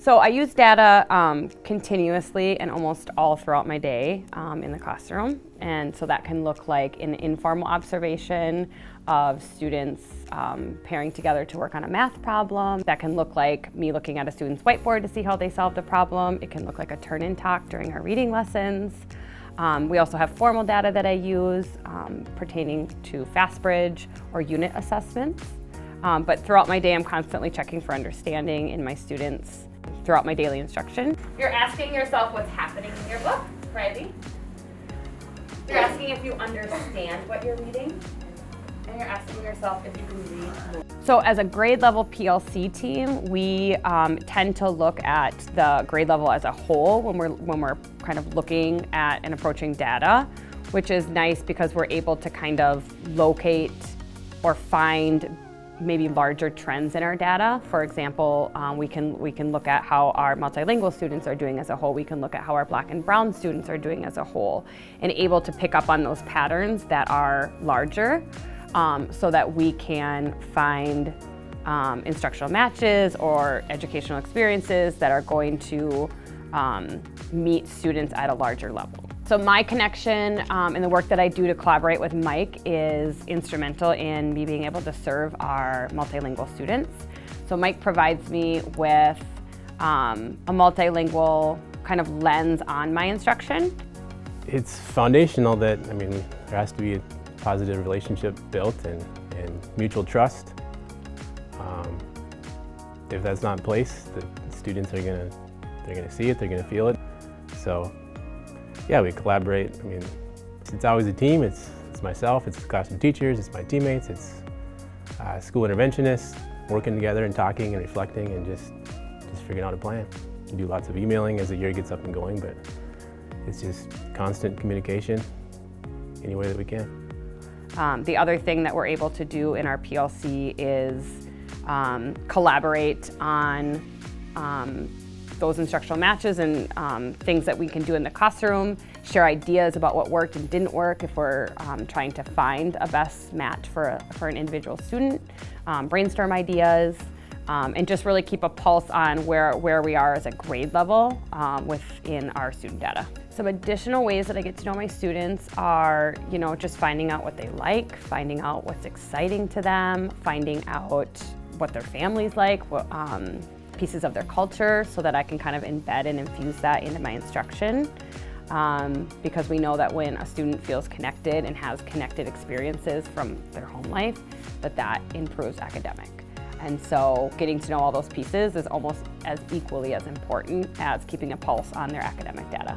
So I use data continuously and almost all throughout my day in the classroom. And so that can look like an informal observation of students pairing together to work on a math problem. That can look like me looking at a student's whiteboard to see how they solved a problem. It can look like a turn-in talk during our reading lessons. We also have formal data that I use pertaining to FastBridge or unit assessments. But throughout my day, I'm constantly checking for understanding in my students throughout my daily instruction. You're asking yourself what's happening in your book, Riley. You're asking if you understand what you're reading, and you're asking yourself if you can read. So as a grade level PLC team, we tend to look at the grade level as a whole when we're kind of looking at and approaching data, which is nice because we're able to kind of locate or find maybe larger trends in our data. For example, we can look at how our multilingual students are doing as a whole. We can look at how our Black and Brown students are doing as a whole, and able to pick up on those patterns that are larger so that we can find instructional matches or educational experiences that are going to meet students at a larger level. So my connection and the work that I do to collaborate with Mike is instrumental in me being able to serve our multilingual students. So Mike provides me with a multilingual kind of lens on my instruction. It's foundational that, there has to be a positive relationship built and mutual trust. If that's not in place, the students are gonna see it, they're gonna feel it. So yeah, we collaborate. It's always a team. It's myself, it's classroom teachers, it's my teammates, it's school interventionists, working together and talking and reflecting and just figuring out a plan. We do lots of emailing as the year gets up and going, but it's just constant communication any way that we can. The other thing that we're able to do in our PLC is collaborate on those instructional matches and things that we can do in the classroom, share ideas about what worked and didn't work if we're trying to find a best match for an individual student, brainstorm ideas, and just really keep a pulse on where we are as a grade level within our student data. Some additional ways that I get to know my students are, just finding out what they like, finding out what's exciting to them, finding out what their family's like, pieces of their culture, so that I can kind of embed and infuse that into my instruction. Because we know that when a student feels connected and has connected experiences from their home life, that improves academic. And so getting to know all those pieces is almost as equally as important as keeping a pulse on their academic data.